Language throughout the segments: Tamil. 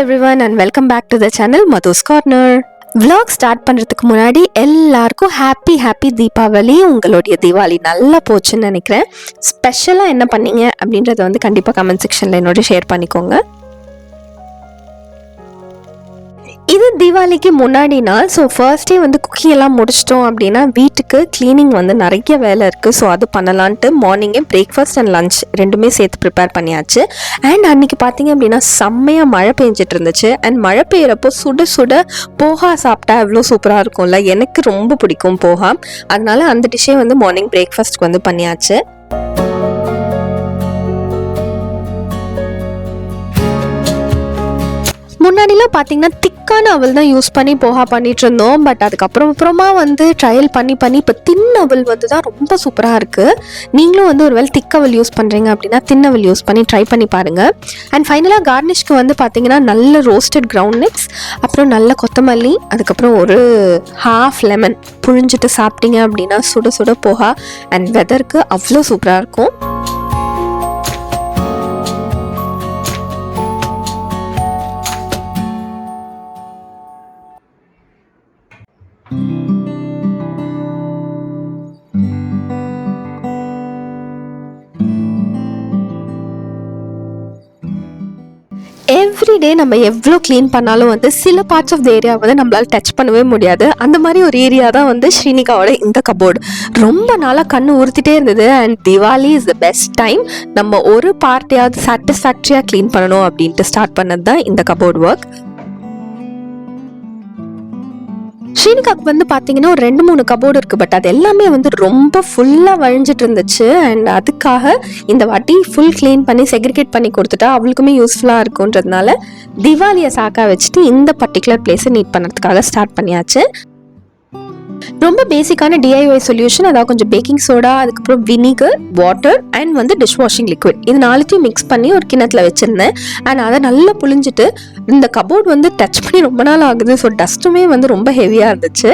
everyone and welcome back to the channel Madhu's Corner. Vlog start பண்ணுறதுக்கு முன்னாடி எல்லாருக்கும் ஹாப்பி தீபாவளி. உங்களுடைய தீபாவளி நல்லா போச்சுன்னு நினைக்கிறேன். ஸ்பெஷலாக என்ன பண்ணீங்க அப்படின்றத வந்து கண்டிப்பாக கமெண்ட் செக்ஷனில் என்னோட ஷேர் பண்ணிக்கோங்க. இது தீபாவளிக்கு முன்னாடி நாள். ஸோ ஃபர்ஸ்டே வந்து குக்கியெல்லாம் முடிச்சிட்டோம் அப்படின்னா வீட்டுக்கு க்ளீனிங் வந்து நிறைய வேலை இருக்குது. ஸோ அது பண்ணலான்ட்டு மார்னிங்கே பிரேக்ஃபாஸ்ட் அண்ட் லஞ்ச் ரெண்டுமே சேர்த்து ப்ரிப்பேர் பண்ணியாச்சு. அண்ட் அன்றைக்கி பார்த்தீங்க அப்படின்னா செம்மையாக மழை பெஞ்சிட்டு இருந்துச்சு. அண்ட் மழை பெய்கிறப்போ சுட சுட போஹா சாப்பிட்டா எவ்வளோ சூப்பராக இருக்கும்ல. எனக்கு ரொம்ப பிடிக்கும் போஹா. அதனால அந்த டிஷ்ஷே வந்து மார்னிங் பிரேக்ஃபாஸ்ட்க்கு வந்து பண்ணியாச்சு. முன்னாடிலாம் பார்த்தீங்கன்னா திக்கான அவல் தான் யூஸ் பண்ணி போஹா பண்ணிட்டு இருந்தோம். பட் அதுக்கப்புறமா வந்து ட்ரையல் பண்ணி இப்போ தின் அவல் வந்து தான் ரொம்ப சூப்பராக இருக்குது. நீங்களும் வந்து ஒரு வேளை திக் அவல் யூஸ் பண்ணுறீங்க அப்படின்னா தின் அவல் யூஸ் பண்ணி ட்ரை பண்ணி பாருங்கள். அண்ட் ஃபைனலாக கார்னிஷ்க்கு வந்து பார்த்தீங்கன்னா நல்ல ரோஸ்டட் கிரவுண்ட் நட்ஸ், அப்புறம் நல்ல கொத்தமல்லி, அதுக்கப்புறம் ஒரு ஹாஃப் லெமன் புழிஞ்சிட்டு சாப்பிட்டீங்க அப்படின்னா சுட சுட போஹா அண்ட் வெதருக்கு அவ்வளோ சூப்பராக இருக்கும். எவ்ரிடே நம்ம எவ்வளோ க்ளீன் பண்ணாலும் வந்து சில பார்ட்ஸ் ஆஃப் த ஏரியா வந்து நம்மளால் டச் பண்ணவே முடியாது. அந்த மாதிரி ஒரு ஏரியா தான் வந்து ஸ்ரீனிகாவோட இந்த கபோர்டு. ரொம்ப நாளாக கண்ணு உறுத்திட்டே இருந்தது. And Diwali is the best time நம்ம ஒரு பார்ட்டையாவது சாட்டிஸ்ஃபேக்டரியாக க்ளீன் பண்ணணும் அப்படின்ட்டு ஸ்டார்ட் பண்ணது தான் இந்த கபோர்டு ஒர்க். ஸ்ரீனிகாக்கு வந்து பார்த்தீங்கன்னா ஒரு 2-3 கபோர்டு இருக்குது. பட் அது எல்லாமே வந்து ரொம்ப ஃபுல்லாக வழிஞ்சிட்டு இருந்துச்சு. அண்ட் அதுக்காக இந்த வாட்டி ஃபுல் க்ளீன் பண்ணி செக்ரிகேட் பண்ணி கொடுத்துட்டா அவளுக்குமே யூஸ்ஃபுல்லாக இருக்குன்றதுனால திவாலியை சாக்கா வச்சுட்டு இந்த பர்டிகுலர் பிளேஸை நீட் பண்ணுறதுக்காக ஸ்டார்ட் பண்ணியாச்சு. ரொம்ப பேசிக்கான டிஐஒய் சொல்யூஷன், அதாவது கொஞ்சம் பேக்கிங் சோடா, அதுக்கப்புறம் வினிகர், வாட்டர் அண்ட் வந்து டிஷ் வாஷிங் லிக்விட், இது 4த்தையும் மிக்ஸ் பண்ணி ஒரு கிணத்துல வச்சுருந்தேன். அண்ட் அதை நல்லா புழிஞ்சிட்டு இந்த கபோர்டு வந்து டச் பண்ணி ரொம்ப நாள் ஆகுது. ஸோ டஸ்ட்டுமே வந்து ரொம்ப ஹெவியாக இருந்துச்சு.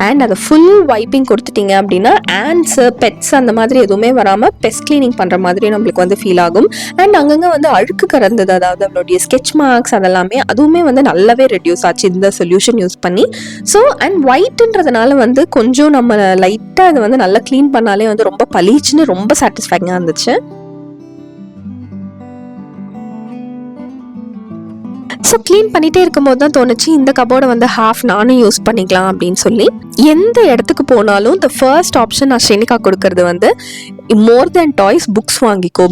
அண்ட் அதை ஃபுல் வைப்பிங் கொடுத்துட்டீங்க அப்படின்னா ஆண்ட்ஸு பெட்ஸ் அந்த மாதிரி எதுவுமே வராமல் பெஸ்ட் கிளீனிங் பண்ணுற மாதிரி நம்மளுக்கு வந்து ஃபீல் ஆகும். அண்ட் அங்கங்கே வந்து அழுக்கு கறந்தது, அதாவது அவளுடைய ஸ்கெட்ச் மார்க்ஸ் அதெல்லாமே அதுவுமே வந்து நல்லாவே ரெடியூஸ் ஆச்சு இந்த சொல்யூஷன் யூஸ் பண்ணி. ஸோ அண்ட் ஒயிட்ன்றதுனால வந்து கொஞ்சம் நம்ம லைட்டாக அதை வந்து நல்லா க்ளீன் பண்ணாலே வந்து ரொம்ப பளிச்சுன்னு ரொம்ப சாட்டிஸ்ஃபைங்காக இருந்துச்சு. ஸோ க்ளீன் பண்ணிகிட்டே இருக்கும்போது தான் தோணுச்சு இந்த கபோர்டை வந்து ஹாஃப் நானும் யூஸ் பண்ணிக்கலாம் அப்படின்னு சொல்லி. எந்த இடத்துக்கு போனாலும் த ஃபர்ஸ்ட் ஆப்ஷன் நான் ஸ்ரீனிகா கொடுக்கறது வந்து மோர் தேன் டாய்ஸ், புக்ஸ் வாங்கிக்கோ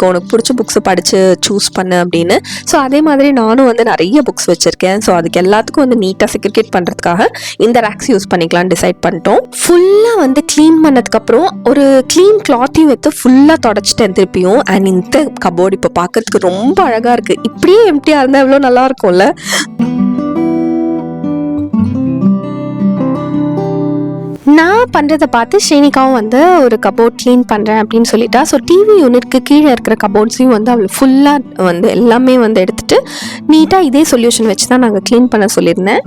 உனக்கு பிடிச்ச புக்ஸை படித்து சூஸ் பண்ணு அப்படின்னு. ஸோ அதே மாதிரி நானும் வந்து நிறைய புக்ஸ் வச்சுருக்கேன். ஸோ அதுக்கு எல்லாத்துக்கும் வந்து நீட்டாக செக்ரிகேட் பண்ணுறதுக்காக இந்த ரேக்ஸ் யூஸ் பண்ணிக்கலாம்னு டிசைட் பண்ணிட்டோம். ஃபுல்லாக வந்து க்ளீன் பண்ணதுக்கப்புறம் ஒரு க்ளீன் கிளாத்தையும் எடுத்து ஃபுல்லாக தொடச்சிட்டேன் திருப்பியும். அண்ட் இந்த கபோர்டு இப்போ பார்க்கறதுக்கு ரொம்ப அழகாக இருக்குது. இப்படியே எம்டியாக இருந்தால் எவ்வளோ நல்லா இருக்கும்ல. நான் பண்ணுறதை பார்த்து ஸ்ரீனிகாவும் வந்து ஒரு கபோர்ட் க்ளீன் பண்ணுறேன் அப்படின்னு சொல்லிட்டா. ஸோ டிவி யூனிட்க்கு கீழே இருக்கிற கபோர்ட்ஸையும் வந்து அவள் ஃபுல்லாக வந்து எல்லாமே வந்து எடுத்துகிட்டு நீட்டாக இதே சொல்யூஷன் வச்சு தான் நாங்கள் க்ளீன் பண்ண சொல்லியிருந்தேன்.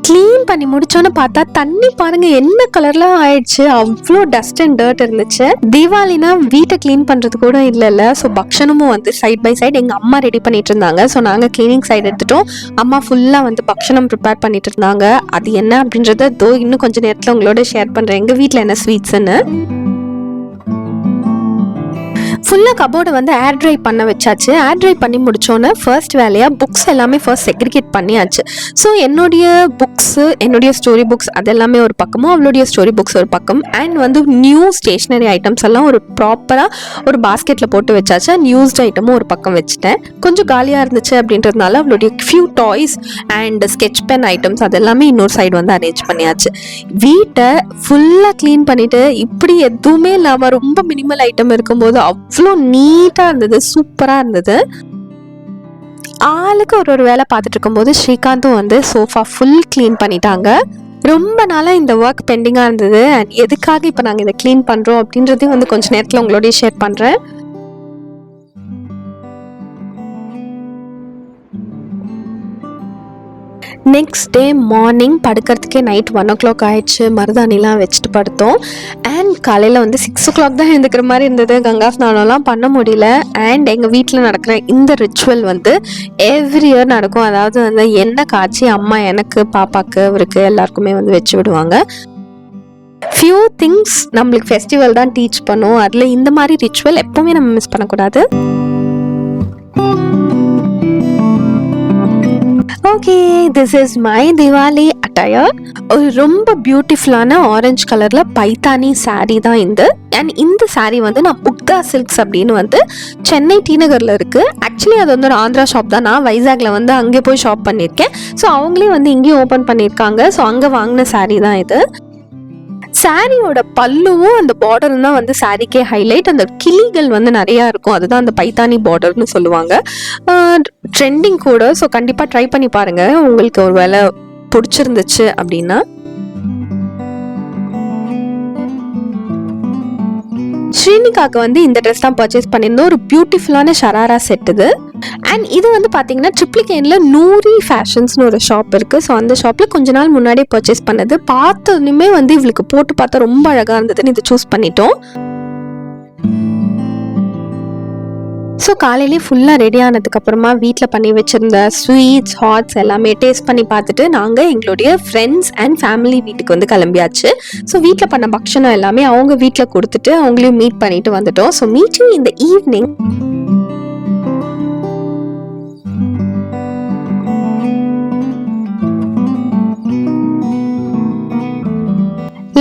க்ளீன் பண்ணி முடிச்சோன்னு பார்த்தா தண்ணி பாருங்க என்ன கலர்ல ஆயிடுச்சு. அவ்வளோ டஸ்ட் அண்ட் டர்ட் இருந்துச்சு. தீபாவளினா வீட்டை க்ளீன் பண்றது கூட இல்லைல்ல. ஸோ பக்ஷனமும் வந்து சைட் பை சைட் எங்கள் அம்மா ரெடி பண்ணிட்டு இருந்தாங்க. ஸோ நாங்கள் கிளீனிங் சைடு எடுத்துட்டோம். அம்மா ஃபுல்லாக வந்து பக்ஷனம் ப்ரிப்பேர் பண்ணிட்டு இருந்தாங்க. அது என்ன அப்படின்றத இன்னும் கொஞ்சம் நேரத்தில் உங்களோட ஷேர் பண்ணுறேன் எங்கள் வீட்டில் என்ன ஸ்வீட்ஸ்ன்னு. ஃபுல்லாக கபோர்டை வந்து ஏர் ட்ரை பண்ண வச்சாச்சு. ஏர் ட்ரை பண்ணி முடிச்சோன்னே ஃபர்ஸ்ட் வேலையாக புக்ஸ் எல்லாமே ஃபர்ஸ்ட் செக்ரிகேட் பண்ணியாச்சு. ஸோ என்னுடைய புக்ஸு, என்னுடைய ஸ்டோரி புக்ஸ் அதெல்லாமே ஒரு பக்கமும், அவளுடைய ஸ்டோரி புக்ஸ் ஒரு பக்கம். அண்ட் வந்து நியூ ஸ்டேஷ்னரி ஐட்டம்ஸ் எல்லாம் ஒரு ப்ராப்பராக ஒரு பாஸ்கெட்டில் போட்டு வச்சாச்சு. அண்ட் யூஸ்ட் ஐட்டமும் ஒரு பக்கம் வச்சுட்டேன். கொஞ்சம் காலியாக இருந்துச்சு அப்படின்றதுனால அவளுடைய few toys and sketch pen items அதெல்லாமே இன்னொரு சைடு வந்து அரேஞ்ச் பண்ணியாச்சு. வீட்டை ஃபுல்லாக க்ளீன் பண்ணிவிட்டு இப்படி எதுவுமே இல்லாமல் ரொம்ப மினிமல் ஐட்டம் இருக்கும்போது அவ்வளோ நீட்டாக இருந்தது, சூப்பராக இருந்தது. ஆளுக்கு ஒரு வேலை பார்த்துட்டு இருக்கும்போது ஸ்ரீகாந்தும் வந்து சோஃபா ஃபுல் க்ளீன் பண்ணிட்டாங்க. ரொம்ப நாளாக இந்த ஒர்க் பெண்டிங்காக இருந்தது. அண்ட் எதுக்காக இப்போ நாங்கள் இதை க்ளீன் பண்ணுறோம் அப்படின்றதையும் வந்து கொஞ்சம் நேரத்தில் உங்களோடய ஷேர் பண்ணுறேன். நெக்ஸ்ட் டே மார்னிங் படுக்கிறதுக்கே நைட் 1 o'clock ஆயிடுச்சு. மருதாணிலாம் வச்சுட்டு படுத்தோம். அண்ட் காலையில் வந்து 6 o'clock தான் எழுந்துக்கிற மாதிரி இருந்தது. கங்கா ஸ்நானம்லாம் பண்ண முடியல. அண்ட் எங்கள் வீட்டில் நடக்கிற இந்த ரிச்சுவல் வந்து எவ்ரி இயர் நடக்கும். அதாவது வந்து எண்ணெய் காய்ச்சி அம்மா எனக்கு, பாப்பாக்கு, அவருக்கு எல்லாருக்குமே வந்து வச்சு விடுவாங்க. ஃபியூ திங்ஸ் நம்மளுக்கு ஃபெஸ்டிவல் தான் டீச் பண்ணும். அதில் இந்த மாதிரி ரிச்சுவல் எப்போவுமே நம்ம மிஸ் பண்ணக்கூடாது. Okay, this is my Diwali attire. ஒரு ரொம்ப பியூட்டிஃபுல்லான ஆரஞ்சு கலரில் பைத்தானி சாரீ தான் இது. அண்ட் இந்த சாரீ வந்து நான் முக்தா சில்க்ஸ் அப்படின்னு வந்து சென்னை டி நகரில் இருக்குது. ஆக்சுவலி அது வந்து ஒரு ஆந்திரா ஷாப் தான். நான் வைசாகில் வந்து அங்கே போய் ஷாப் பண்ணியிருக்கேன். ஸோ அவங்களே வந்து இங்கேயும் ஓப்பன் பண்ணியிருக்காங்க. ஸோ அங்கே வாங்கின சாரீ தான் இது. சாரியோட பல்லுவும் அந்த பார்டரும் தான் வந்து சாரிக்கே ஹைலைட். அந்த கிளிகள் வந்து நிறையா இருக்கும். அதுதான் அந்த பைத்தானி பார்டர்னு சொல்லுவாங்க. ட்ரெண்டிங் கூட. ஸோ கண்டிப்பாக ட்ரை பண்ணி பாருங்கள் உங்களுக்கு ஒரு வேளை பிடிச்சிருந்துச்சு அப்படின்னா. ஸ்ரீனிகாவுக்கு வந்து இந்த ட்ரெஸ் தான் பர்ச்சேஸ் பண்ணியிருந்தோம். ஒரு பியூட்டிஃபுல்லான ஷராரா செட் இது. அண்ட் இது வந்து பார்த்தீங்கன்னா ட்ரிப்ளிகேனில் நூரி ஃபேஷன்ஸ்னு ஒரு ஷாப் இருக்குது. ஸோ அந்த ஷாப்பில் கொஞ்ச நாள் முன்னாடியே பர்ச்சேஸ் பண்ணது. பார்த்ததுமே வந்து இவளுக்கு போட்டு பார்த்தா ரொம்ப அழகாக இருந்ததுன்னு இதை சூஸ் பண்ணிட்டோம். ஸோ காலையிலே ஃபுல்லாக ரெடி ஆனதுக்கப்புறமா வீட்டில் பண்ணி வச்சுருந்த ஸ்வீட்ஸ், ஹாட்ஸ் எல்லாமே டேஸ்ட் பண்ணி பார்த்துட்டு நாங்கள் எங்களுடைய ஃப்ரெண்ட்ஸ் அண்ட் ஃபேமிலி வீட்டுக்கு வந்து கிளம்பியாச்சு. ஸோ வீட்டில் பண்ண பக்ஷணம் எல்லாமே அவங்க வீட்டில் கொடுத்துட்டு அவங்களையும் மீட் பண்ணிட்டு வந்துட்டோம். ஸோ மீட்டிங் இந்த ஈவினிங்.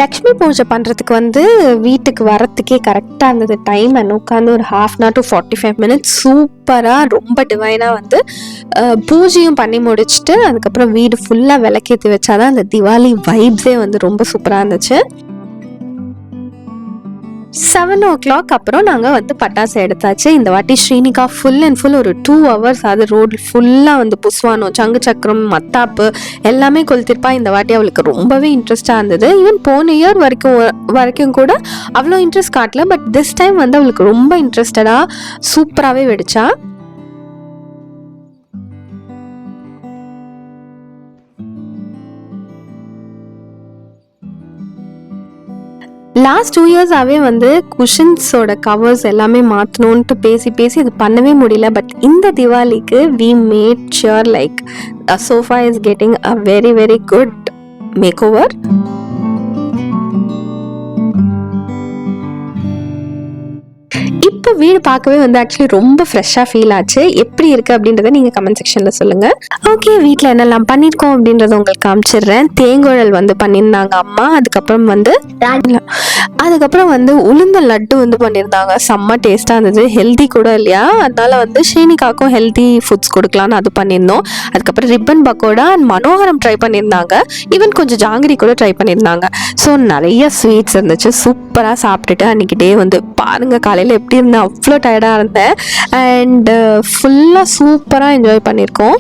லக்ஷ்மி பூஜை பண்ணுறதுக்கு வந்து வீட்டுக்கு வரத்துக்கே கரெக்டாக இருந்தது டைம். அண்ட் உட்காந்து ஒரு 1/2 to 45 minutes சூப்பராக ரொம்ப டிவைனாக வந்து பூஜையும் பண்ணி முடிச்சுட்டு அதுக்கப்புறம் வீடு ஃபுல்லாக விளக்கேற்றி வச்சாதான் அந்த திவாலி வைப்ஸே வந்து ரொம்ப சூப்பராக இருந்துச்சு. 7 o'clock அப்புறம் நாங்கள் வந்து பட்டாசு எடுத்தாச்சு. இந்த வாட்டி ஸ்ரீனிகா ஃபுல் அண்ட் ஃபுல் ஒரு 2 hours அது ரோடு ஃபுல்லாக வந்து புஸ்வானம், சங்கு சக்கரம், மத்தாப்பு எல்லாமே கொளுத்திருப்பா. இந்த வாட்டி அவளுக்கு ரொம்பவே இன்ட்ரெஸ்டாக இருந்தது. ஈவன் போன இயர் வரைக்கும் கூட அவ்வளோ இன்ட்ரெஸ்ட் காட்டல. பட் திஸ் டைம் வந்து அவளுக்கு ரொம்ப இன்ட்ரெஸ்டடாக சூப்பராகவே வெடிச்சா. லாஸ்ட் 2 yearsஆகவே வந்து குஷன்ஸோட கவர்ஸ் எல்லாமே மாற்றணுன்ட்டு பேசி அது பண்ணவே முடியல. பட் இந்த திவாலிக்கு we made sure like sofa is getting a very very good makeover. இப்போ வீடு பார்க்கவே வந்து ஆக்சுவலி ரொம்ப ஃப்ரெஷ்ஷாக ஃபீல் ஆச்சு. எப்படி இருக்குது அப்படின்றத நீங்கள் கமெண்ட் செக்ஷனில் சொல்லுங்கள். ஓகே, வீட்டில் என்னெல்லாம் பண்ணியிருக்கோம் அப்படின்றத உங்களுக்கு காமிச்சிடுறேன். தேங்குழல் வந்து பண்ணியிருந்தாங்க அம்மா. அதுக்கப்புறம் வந்து உளுந்த லட்டு வந்து பண்ணியிருந்தாங்க. செம்ம டேஸ்ட்டாக இருந்தது. ஹெல்தி கூட இல்லையா, அதனால வந்து ஸ்ரீனிகாக்கும் ஹெல்தி ஃபுட்ஸ் கொடுக்கலான்னு அது பண்ணியிருந்தோம். அதுக்கப்புறம் ரிப்பன் பக்கோடா அண்ட் மனோகரம் ட்ரை பண்ணியிருந்தாங்க. ஈவன் கொஞ்சம் ஜாங்கிரி கூட ட்ரை பண்ணியிருந்தாங்க. ஸோ நிறைய ஸ்வீட்ஸ் இருந்துச்சு. சூப்பராக சாப்பிட்டுட்டு அன்றைக்கி டே வந்து பாருங்கள் காலையில் எப்படி இருந்தேன். அவ்வளோ டயர்டாக இருந்தேன். அண்டு ஃபுல்லாக சூப்பராக என்ஜாய் பண்ணியிருக்கோம்.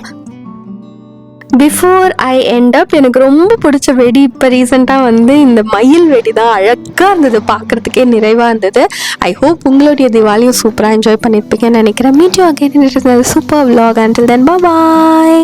பிஃபோர் ஐ எண்ட் அப், எனக்கு ரொம்ப பிடிச்ச வெடி இப்போ ரீசெண்டாக வந்து இந்த மயில் வெடி தான். அழகாக இருந்தது, பார்க்குறதுக்கே நிறைவாக இருந்தது. ஐ ஹோப் உங்களுடைய திவாலியும் சூப்பராக என்ஜாய் பண்ணியிருப்பீங்கன்னு நினைக்கிறேன். Meet you again in super vlog. Until then, bye bye.